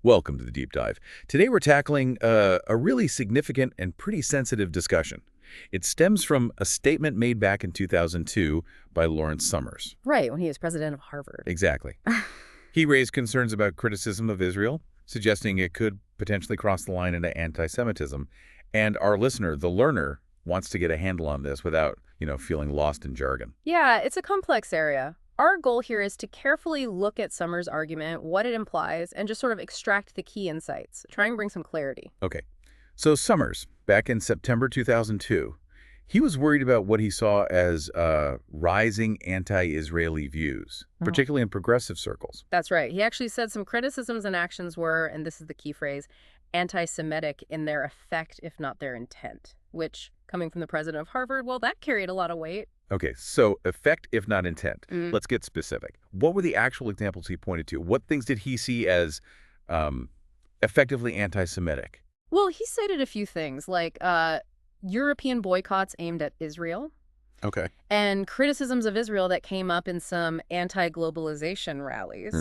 Welcome to the Deep Dive. Today we're tackling a really significant and pretty sensitive discussion. It stems from a statement made back in 2002 by Lawrence Summers. Right, when he was president of Harvard. Exactly. He raised concerns about criticism of Israel, suggesting it could potentially cross the line into anti-Semitism. And our listener, the learner, wants to get a handle on this without, feeling lost in jargon. Yeah, it's a complex area. Our goal here is to carefully look at Summers' argument, what it implies, and just sort of extract the key insights. Try and bring some clarity. Okay. So Summers, back in September 2002, he was worried about what he saw as rising anti-Israeli views, particularly in progressive circles. That's right. He actually said some criticisms and actions were, and this is the key phrase, anti-Semitic in their effect, if not their intent, which, coming from the president of Harvard, well, that carried a lot of weight. Okay, so effect, if not intent. Let's get specific. What were the actual examples he pointed to? What things did he see as effectively anti-Semitic? Well, he cited a few things, like European boycotts aimed at Israel. Okay. And criticisms of Israel that came up in some anti-globalization rallies.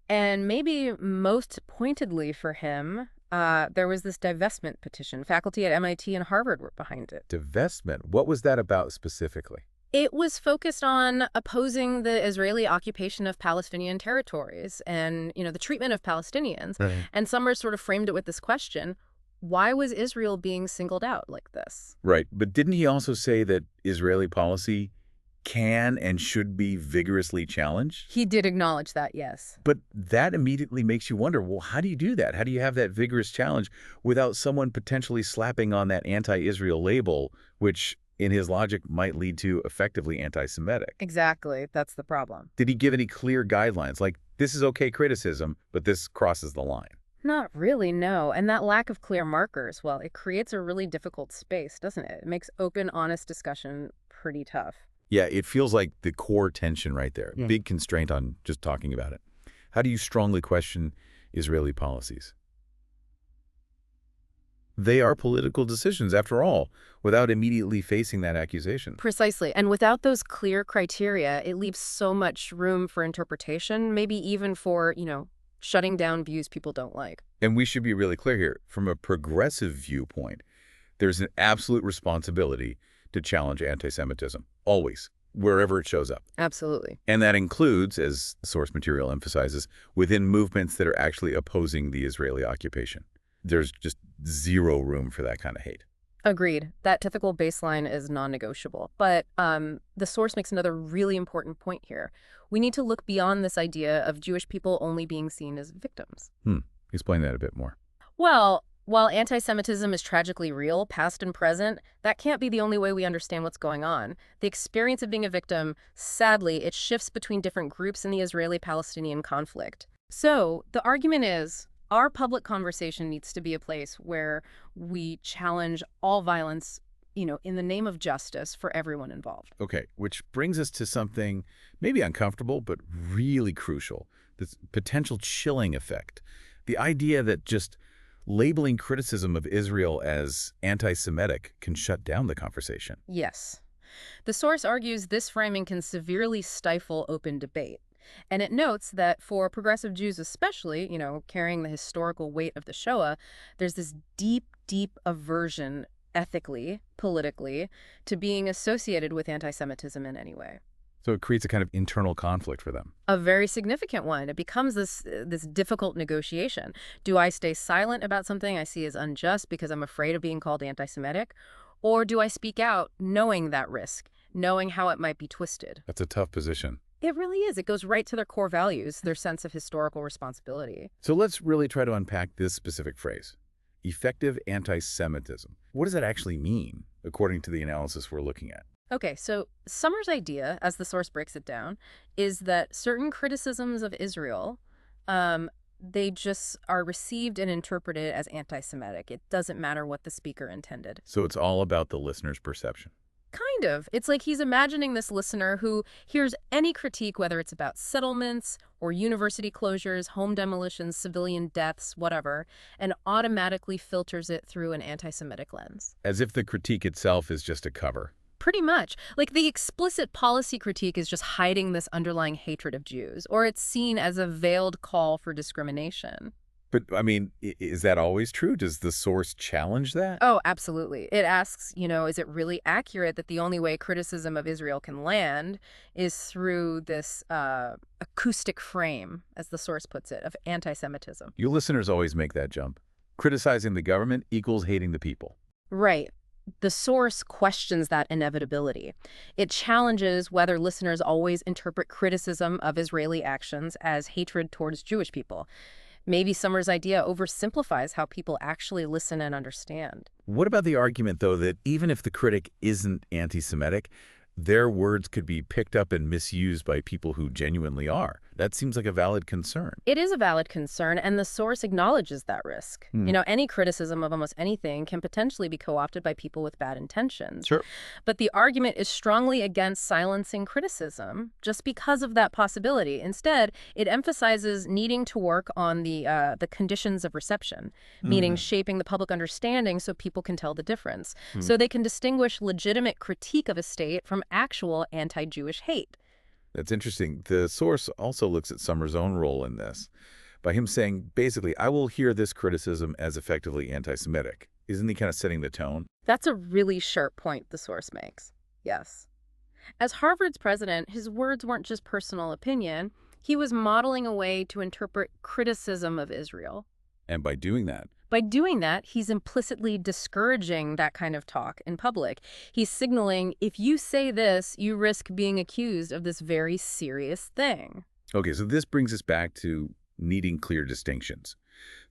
And maybe most pointedly for him, there was this divestment petition. Faculty at MIT and Harvard were behind it. Divestment? What was that about specifically? It was focused on opposing the Israeli occupation of Palestinian territories and, the treatment of Palestinians. Right. And Summers sort of framed it with this question: why was Israel being singled out like this? Right. But didn't he also say that Israeli policy can and should be vigorously challenged? He did acknowledge that, yes. But that immediately makes you wonder, well, how do you do that? How do you have that vigorous challenge without someone potentially slapping on that anti-Israel label, which in his logic might lead to effectively anti-Semitic? Exactly. That's the problem. Did he give any clear guidelines, like this is okay criticism, but this crosses the line? Not really, no. And that lack of clear markers, well, it creates a really difficult space, doesn't it? It makes open, honest discussion pretty tough. Yeah, it feels like the core tension right there. Big constraint on just talking about it. How do you strongly question Israeli policies? They are political decisions, after all, without immediately facing that accusation. Precisely. And without those clear criteria, it leaves so much room for interpretation, maybe even for, shutting down views people don't like. And we should be really clear here. From a progressive viewpoint, there's an absolute responsibility to challenge anti-Semitism, always, wherever it shows up. Absolutely. And that includes, as the source material emphasizes, within movements that are actually opposing the Israeli occupation. There's just zero room for that kind of hate. Agreed. That ethical baseline is non-negotiable. But the source makes another really important point here. We need to look beyond this idea of Jewish people only being seen as victims. Explain that a bit more. Well, while anti-Semitism is tragically real, past and present, that can't be the only way we understand what's going on. The experience of being a victim, sadly, it shifts between different groups in the Israeli-Palestinian conflict. So the argument is, our public conversation needs to be a place where we challenge all violence, in the name of justice for everyone involved. Okay, which brings us to something maybe uncomfortable, but really crucial, this potential chilling effect. The idea that just labeling criticism of Israel as anti-Semitic can shut down the conversation. Yes. The source argues this framing can severely stifle open debate. And it notes that for progressive Jews especially, carrying the historical weight of the Shoah, there's this deep, deep aversion ethically, politically, to being associated with anti-Semitism in any way. So it creates a kind of internal conflict for them. A very significant one. It becomes this difficult negotiation. Do I stay silent about something I see as unjust because I'm afraid of being called anti-Semitic? Or do I speak out knowing that risk, knowing how it might be twisted? That's a tough position. It really is. It goes right to their core values, their sense of historical responsibility. So let's really try to unpack this specific phrase, effective anti-Semitism. What does that actually mean, according to the analysis we're looking at? Okay, so Summers' idea, as the source breaks it down, is that certain criticisms of Israel, they just are received and interpreted as anti-Semitic. It doesn't matter what the speaker intended. So it's all about the listener's perception. Kind of. It's like he's imagining this listener who hears any critique, whether it's about settlements or university closures, home demolitions, civilian deaths, whatever, and automatically filters it through an anti-Semitic lens. As if the critique itself is just a cover. Pretty much. Like the explicit policy critique is just hiding this underlying hatred of Jews, or it's seen as a veiled call for discrimination. But, I mean, is that always true? Does the source challenge that? Oh, absolutely. It asks, is it really accurate that the only way criticism of Israel can land is through this acoustic frame, as the source puts it, of anti-Semitism? You listeners always make that jump. Criticizing the government equals hating the people. Right. The source questions that inevitability. It challenges whether listeners always interpret criticism of Israeli actions as hatred towards Jewish people. Maybe Summers' idea oversimplifies how people actually listen and understand. What about the argument, though, that even if the critic isn't anti-Semitic, their words could be picked up and misused by people who genuinely are? That seems like a valid concern. It is a valid concern, and the source acknowledges that risk. Any criticism of almost anything can potentially be co-opted by people with bad intentions. Sure. But the argument is strongly against silencing criticism just because of that possibility. Instead, it emphasizes needing to work on the conditions of reception, meaning shaping the public understanding so people can tell the difference, so they can distinguish legitimate critique of a state from actual anti-Jewish hate. That's interesting. The source also looks at Summers' own role in this, by him saying, basically, I will hear this criticism as effectively anti-Semitic. Isn't he kind of setting the tone? That's a really sharp point the source makes. Yes. As Harvard's president, his words weren't just personal opinion. He was modeling a way to interpret criticism of Israel. And by doing that, He's implicitly discouraging that kind of talk in public. He's signaling, if you say this, you risk being accused of this very serious thing. Okay, so this brings us back to needing clear distinctions.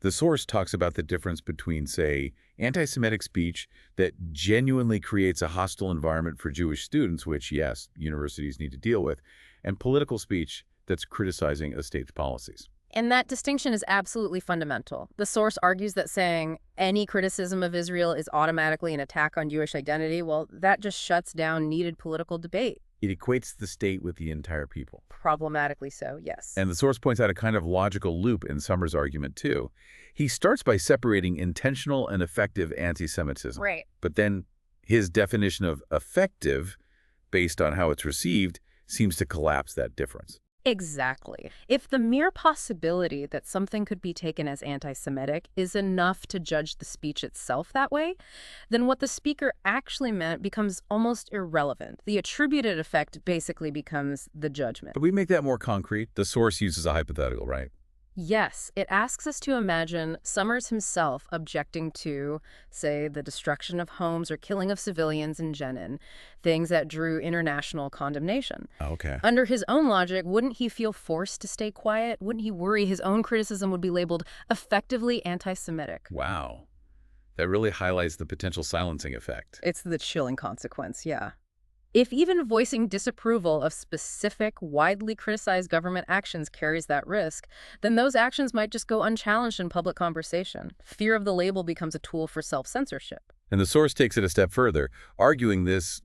The source talks about the difference between, say, anti-Semitic speech that genuinely creates a hostile environment for Jewish students, which, yes, universities need to deal with, and political speech that's criticizing a state's policies. And that distinction is absolutely fundamental. The source argues that saying any criticism of Israel is automatically an attack on Jewish identity, well, that just shuts down needed political debate. It equates the state with the entire people. Problematically so, yes. And the source points out a kind of logical loop in Summers' argument, too. He starts by separating intentional and effective anti-Semitism. Right. But then his definition of effective, based on how it's received, seems to collapse that difference. Exactly. If the mere possibility that something could be taken as anti-Semitic is enough to judge the speech itself that way, then what the speaker actually meant becomes almost irrelevant. The attributed effect basically becomes the judgment. But we make that more concrete. The source uses a hypothetical, right? Yes, it asks us to imagine Summers himself objecting to, say, the destruction of homes or killing of civilians in Jenin, things that drew international condemnation. Okay. Under his own logic, wouldn't he feel forced to stay quiet? Wouldn't he worry his own criticism would be labeled effectively anti-Semitic? Wow. That really highlights the potential silencing effect. It's the chilling consequence, yeah. If even voicing disapproval of specific, widely criticized government actions carries that risk, then those actions might just go unchallenged in public conversation. Fear of the label becomes a tool for self-censorship. And the source takes it a step further, arguing this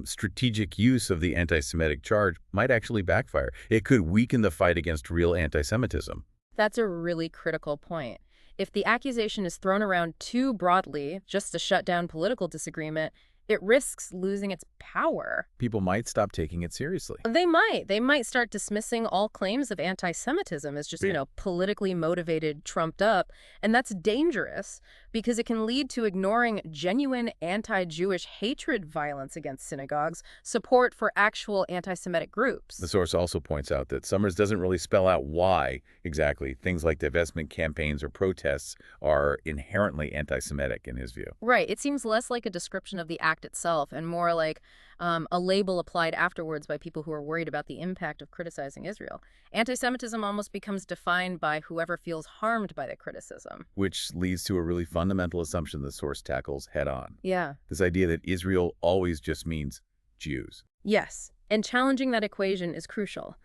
strategic use of the anti-Semitic charge might actually backfire. It could weaken the fight against real anti-Semitism. That's a really critical point. If the accusation is thrown around too broadly, just to shut down political disagreement, it risks losing its power. People might stop taking it seriously. They might. They might start dismissing all claims of anti-Semitism as just, politically motivated, trumped up. And that's dangerous because it can lead to ignoring genuine anti-Jewish hatred, violence against synagogues, support for actual anti-Semitic groups. The source also points out that Summers doesn't really spell out why exactly things like divestment campaigns or protests are inherently anti-Semitic in his view. Right. It seems less like a description of the act itself and more like a label applied afterwards by people who are worried about the impact of criticizing Israel. Anti-Semitism almost becomes defined by whoever feels harmed by the criticism. Which leads to a really fundamental assumption the source tackles head on. Yeah. This idea that Israel always just means Jews. Yes. And challenging that equation is crucial.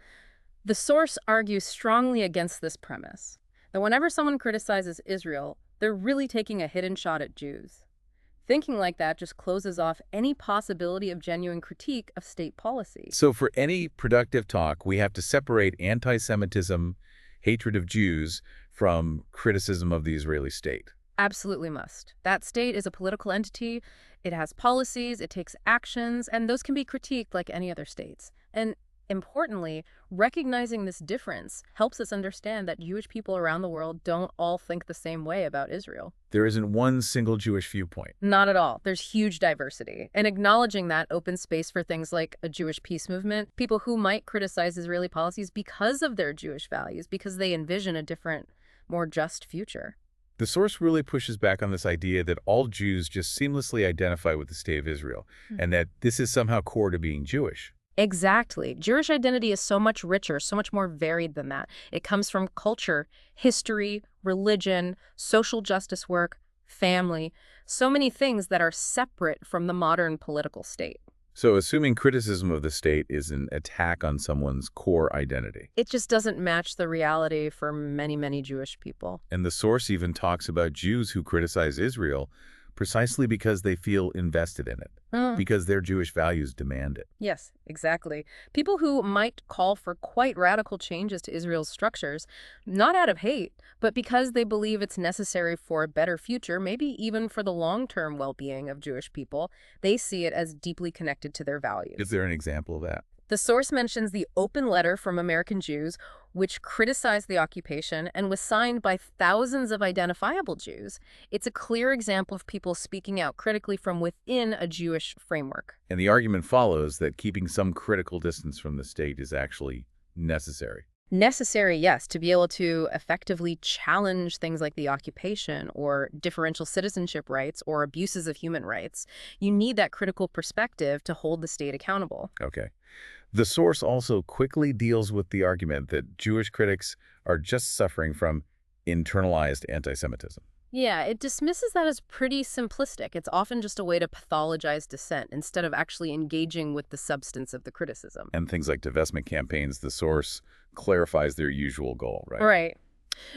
The source argues strongly against this premise, that whenever someone criticizes Israel, they're really taking a hidden shot at Jews. Thinking like that just closes off any possibility of genuine critique of state policy. So for any productive talk, we have to separate anti-Semitism, hatred of Jews, from criticism of the Israeli state. Absolutely must. That state is a political entity. It has policies, it takes actions, and those can be critiqued like any other states. And Importantly, recognizing this difference helps us understand that Jewish people around the world don't all think the same way about Israel. There isn't one single Jewish viewpoint. Not at all. There's huge diversity. And acknowledging that opens space for things like a Jewish peace movement, people who might criticize Israeli policies because of their Jewish values, because they envision a different, more just future. The source really pushes back on this idea that all Jews just seamlessly identify with the state of Israel, and that this is somehow core to being Jewish. Exactly. Jewish identity is so much richer, so much more varied than that. It comes from culture, history, religion, social justice work, family, so many things that are separate from the modern political state. So assuming criticism of the state is an attack on someone's core identity. It just doesn't match the reality for many, many Jewish people. And the source even talks about Jews who criticize Israel precisely because they feel invested in it, because their Jewish values demand it. Yes, exactly. People who might call for quite radical changes to Israel's structures, not out of hate, but because they believe it's necessary for a better future, maybe even for the long-term well-being of Jewish people. They see it as deeply connected to their values. Is there an example of that? The source mentions the open letter from American Jews, which criticized the occupation and was signed by thousands of identifiable Jews. It's a clear example of people speaking out critically from within a Jewish framework. And the argument follows that keeping some critical distance from the state is actually necessary. Necessary, yes, to be able to effectively challenge things like the occupation or differential citizenship rights or abuses of human rights. You need that critical perspective to hold the state accountable. Okay. The source also quickly deals with the argument that Jewish critics are just suffering from internalized anti-Semitism. Yeah, it dismisses that as pretty simplistic. It's often just a way to pathologize dissent instead of actually engaging with the substance of the criticism. And things like divestment campaigns, the source clarifies their usual goal, right? Right.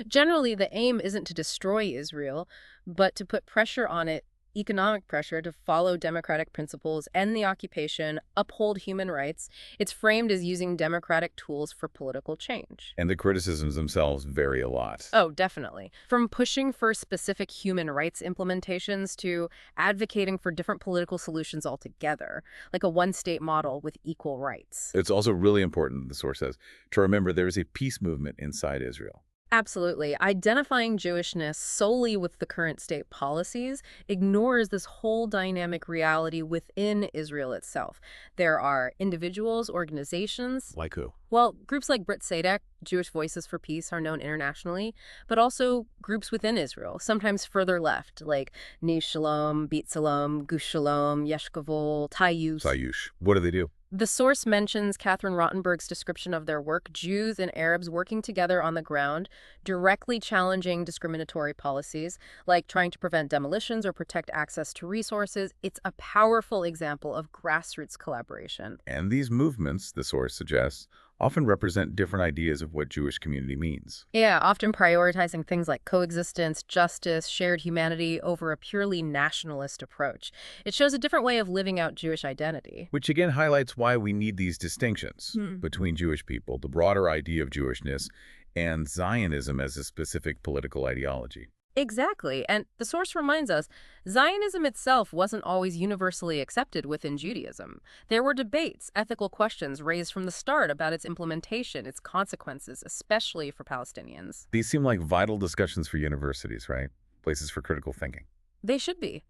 Generally, the aim isn't to destroy Israel, but to put pressure on it, economic pressure to follow democratic principles, end the occupation, uphold human rights. It's framed as using democratic tools for political change. And the criticisms themselves vary a lot. Oh, definitely. From pushing for specific human rights implementations to advocating for different political solutions altogether, like a one-state model with equal rights. It's also really important, the source says, to remember there is a peace movement inside Israel. Absolutely. Identifying Jewishness solely with the current state policies ignores this whole dynamic reality within Israel itself. There are individuals, organizations. Like who? Well, groups like Brit Sadek, Jewish Voices for Peace, are known internationally, but also groups within Israel, sometimes further left, like Nish Shalom, Beit Shalom, Gush Shalom, Yesh Gavol, Tayyus. Tayyush. What do they do? The source mentions Catherine Rottenberg's description of their work, Jews and Arabs working together on the ground, directly challenging discriminatory policies, like trying to prevent demolitions or protect access to resources. It's a powerful example of grassroots collaboration. And these movements, the source suggests, often represent different ideas of what Jewish community means. Yeah, often prioritizing things like coexistence, justice, shared humanity over a purely nationalist approach. It shows a different way of living out Jewish identity. Which again highlights why we need these distinctions between Jewish people, the broader idea of Jewishness, and Zionism as a specific political ideology. Exactly. And the source reminds us, Zionism itself wasn't always universally accepted within Judaism. There were debates, ethical questions raised from the start about its implementation, its consequences, especially for Palestinians. These seem like vital discussions for universities, right? Places for critical thinking. They should be.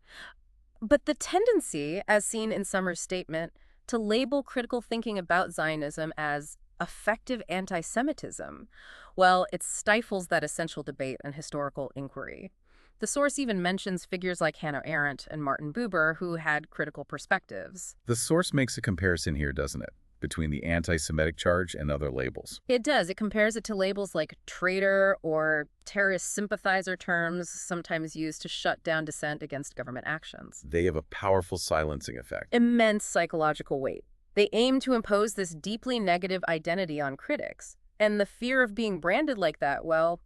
But the tendency, as seen in Summer's statement, to label critical thinking about Zionism as effective anti-Semitism, well, it stifles that essential debate and historical inquiry. The source even mentions figures like Hannah Arendt and Martin Buber, who had critical perspectives. The source makes a comparison here, doesn't it, between the anti-Semitic charge and other labels. It does. It compares it to labels like traitor or terrorist sympathizer, terms sometimes used to shut down dissent against government actions. They have a powerful silencing effect. Immense psychological weight. They aim to impose this deeply negative identity on critics. And the fear of being branded like that, well,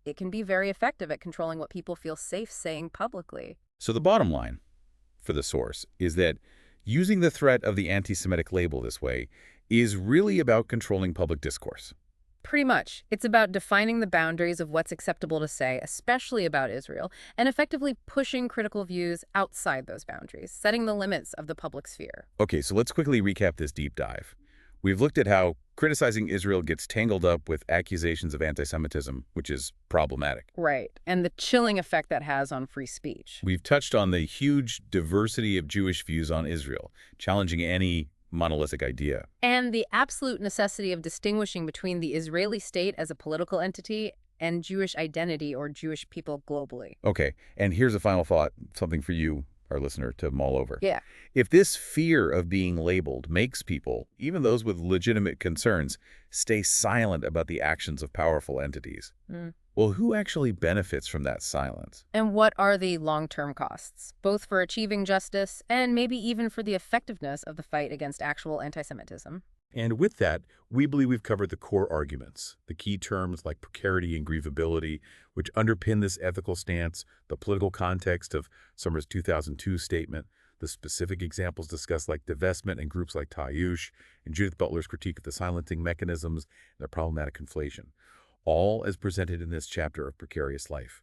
it can be very effective at controlling what people feel safe saying publicly. So the bottom line for the source is that using the threat of the anti-Semitic label this way is really about controlling public discourse. Pretty much. It's about defining the boundaries of what's acceptable to say, especially about Israel, and effectively pushing critical views outside those boundaries, setting the limits of the public sphere. Okay, so let's quickly recap this deep dive. We've looked at how criticizing Israel gets tangled up with accusations of anti-Semitism, which is problematic. Right. And the chilling effect that has on free speech. We've touched on the huge diversity of Jewish views on Israel, challenging any monolithic idea. And the absolute necessity of distinguishing between the Israeli state as a political entity and Jewish identity or Jewish people globally. Okay, and here's a final thought, something for you, our listener, to mull over. Yeah. If this fear of being labeled makes people, even those with legitimate concerns, stay silent about the actions of powerful entities, well, who actually benefits from that silence? And what are the long-term costs, both for achieving justice and maybe even for the effectiveness of the fight against actual anti-Semitism? And with that, we believe we've covered the core arguments, the key terms like precarity and grievability, which underpin this ethical stance, the political context of Summers' 2002 statement, the specific examples discussed like divestment and groups like Tayyush, and Judith Butler's critique of the silencing mechanisms and their problematic conflation, all as presented in this chapter of Precarious Life.